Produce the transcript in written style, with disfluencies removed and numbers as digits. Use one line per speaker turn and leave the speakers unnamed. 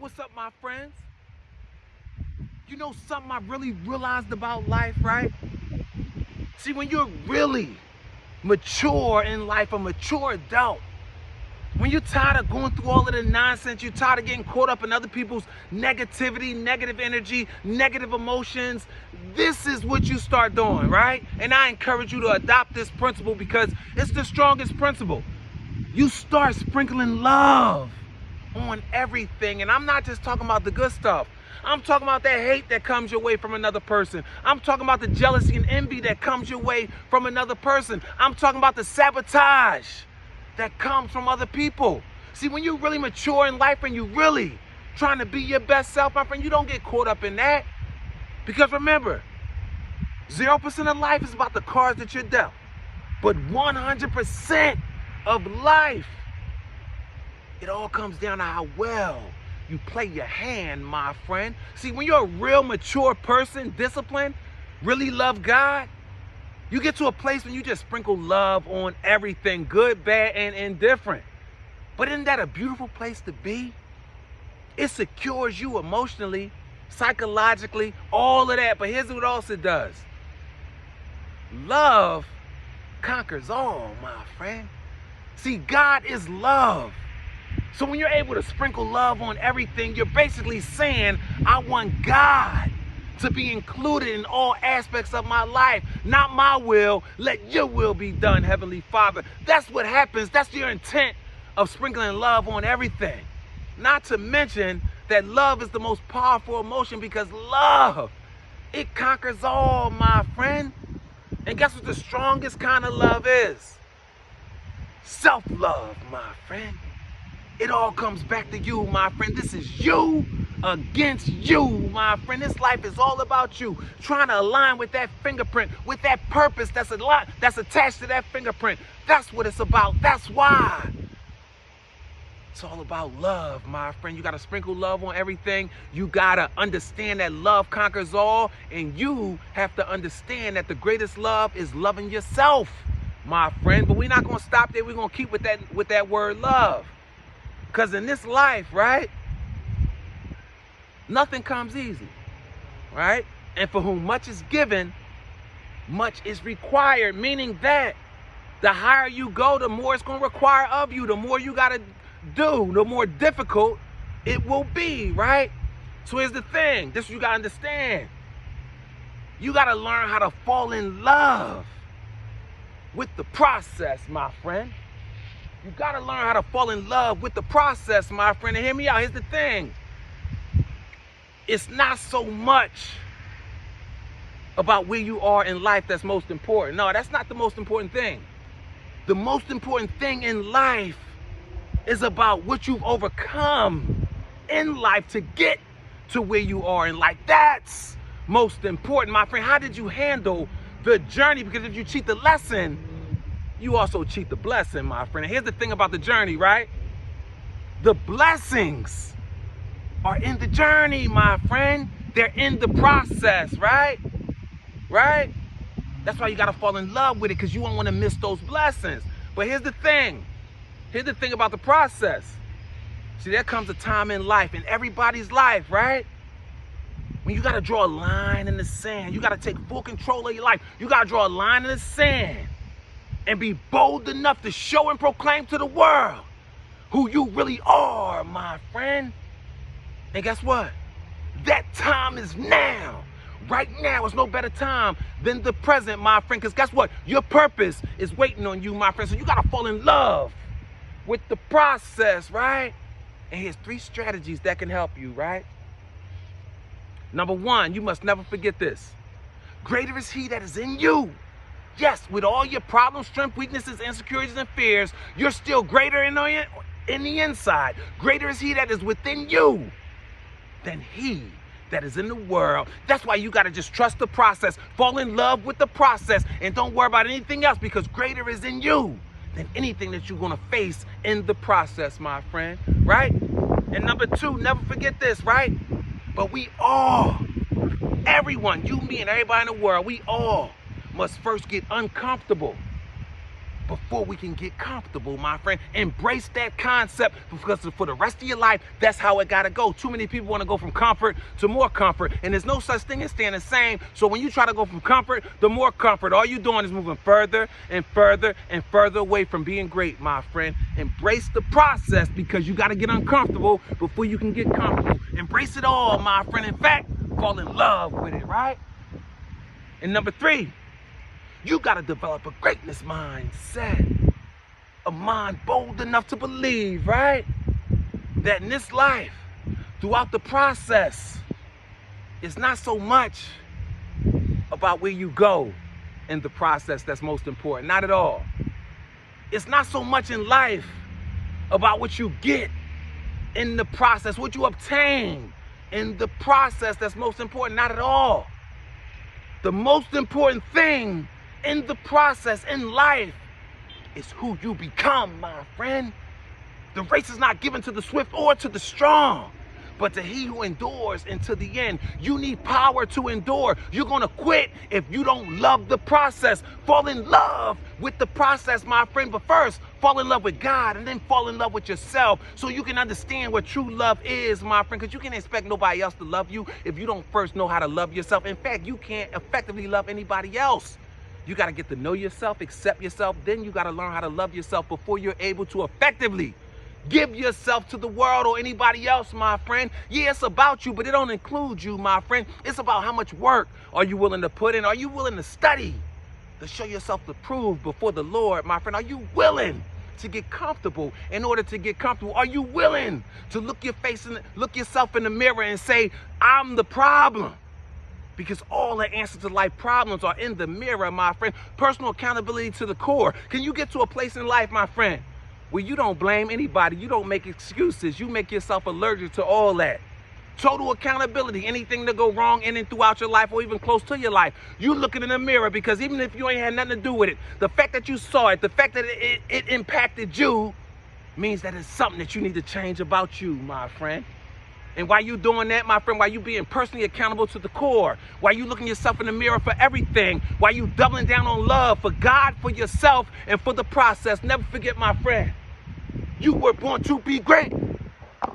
What's up, my friends? You know something I really realized about life, right? See, when you're really mature in life, a mature adult, when you're tired of going through all of the nonsense, you're tired of getting caught up in other people's negativity, negative energy, negative emotions, this is what you start doing, right? And I encourage you to adopt this principle because it's the strongest principle. You start sprinkling love on everything. And I'm not just talking about the good stuff. I'm talking about that hate that comes your way from another person. I'm talking about the jealousy and envy that comes your way from another person. I'm talking about the sabotage that comes from other people. See, when you really mature in life and you really trying to be your best self, my friend, you don't get caught up in that. Because remember, 0% of life is about the cards that you're dealt. But 100% of life, it all comes down to how well you play your hand, my friend. See, when you're a real mature person, disciplined, really love God, you get to a place when you just sprinkle love on everything, good, bad, and indifferent. But isn't that a beautiful place to be? It secures you emotionally, psychologically, all of that. But here's what else it does. Love conquers all, my friend. See, God is love. So when you're able to sprinkle love on everything, you're basically saying, I want God to be included in all aspects of my life. Not my will, let your will be done, Heavenly Father. That's what happens. That's your intent of sprinkling love on everything. Not to mention that love is the most powerful emotion because love, it conquers all, my friend. And guess what the strongest kind of love is? Self-love, my friend. It all comes back to you, my friend. This is you against you, my friend. This life is all about you. Trying to align with that fingerprint, with that purpose that's attached to that fingerprint. That's what it's about. That's why. It's all about love, my friend. You got to sprinkle love on everything. You got to understand that love conquers all. And you have to understand that the greatest love is loving yourself, my friend. But we're not going to stop there. We're going to keep with that word love. Because in this life, right, nothing comes easy, right? And for whom much is given, much is required, meaning that the higher you go, the more it's going to require of you, the more you got to do, the more difficult it will be, right? So here's the thing. This is what you got to understand. You got to learn how to fall in love with the process, my friend. You got to learn how to fall in love with the process, my friend. And hear me out. Here's the thing. It's not so much about where you are in life that's most important. No, that's not the most important thing. The most important thing in life is about what you've overcome in life to get to where you are in life. That's most important, my friend. How did you handle the journey? Because if you cheat the lesson, you also cheat the blessing, my friend. And here's the thing about the journey, right? The blessings are in the journey, my friend. They're in the process, right? Right? That's why you got to fall in love with it, because you don't want to miss those blessings. But here's the thing. Here's the thing about the process. See, there comes a time in life, in everybody's life, right? When you got to draw a line in the sand. You got to take full control of your life. You got to draw a line in the sand and be bold enough to show and proclaim to the world who you really are, my friend. And guess what? That time is now. Right now is no better time than the present, my friend. Because guess what? Your purpose is waiting on you, my friend. So you got to fall in love with the process, right? And here's 3 strategies that can help you, right? Number 1, you must never forget this. Greater is he that is in you. Yes, with all your problems, strengths, weaknesses, insecurities, and fears, you're still greater in the inside. Greater is he that is within you than he that is in the world. That's why you got to just trust the process. Fall in love with the process and don't worry about anything else, because greater is in you than anything that you're going to face in the process, my friend, right? And number 2, never forget this, right? But we all, everyone, you, me, and everybody in the world, we all must first get uncomfortable before we can get comfortable, my friend. Embrace that concept, because for the rest of your life, that's how it gotta go. Too many people want to go from comfort to more comfort, and there's no such thing as staying the same. So when you try to go from comfort to more comfort, all you're doing is moving further and further and further away from being great, my friend. Embrace the process, because you gotta get uncomfortable before you can get comfortable. Embrace it all, my friend. In fact, fall in love with it, right? And number 3, you gotta develop a greatness mindset. A mind bold enough to believe, right, that in this life, throughout the process, it's not so much about where you go in the process that's most important. Not at all. It's not so much in life about what you get in the process, what you obtain in the process that's most important. Not at all. The most important thing in the process in life is who you become, my friend. The race is not given to the swift or to the strong, but to he who endures into the end. You need power to endure. You're gonna quit if you don't love the process. Fall in love with the process, my friend, but first fall in love with God, and then fall in love with yourself, so you can understand what true love is, my friend, because you can't expect nobody else to love you if you don't first know how to love yourself. In fact, you can't effectively love anybody else. You got to get to know yourself, accept yourself, then you got to learn how to love yourself before you're able to effectively give yourself to the world or anybody else, my friend. Yeah, it's about you, but it don't include you, my friend. It's about how much work are you willing to put in? Are you willing to study, to show yourself to prove before the Lord, my friend? Are you willing to get comfortable in order to get comfortable? Are you willing to look yourself in the mirror and say, I'm the problem? Because all the answers to life problems are in the mirror, my friend. Personal accountability to the core. Can you get to a place in life, my friend, where you don't blame anybody, you don't make excuses, you make yourself allergic to all that? Total accountability. Anything to go wrong in and throughout your life, or even close to your life, you looking in the mirror, because even if you ain't had nothing to do with it, the fact that you saw it, the fact that it impacted you, means that it's something that you need to change about you, my friend. And while you doing that, my friend, while you being personally accountable to the core, while you looking yourself in the mirror for everything, while you doubling down on love for God, for yourself, and for the process, never forget, my friend, you were born to be great.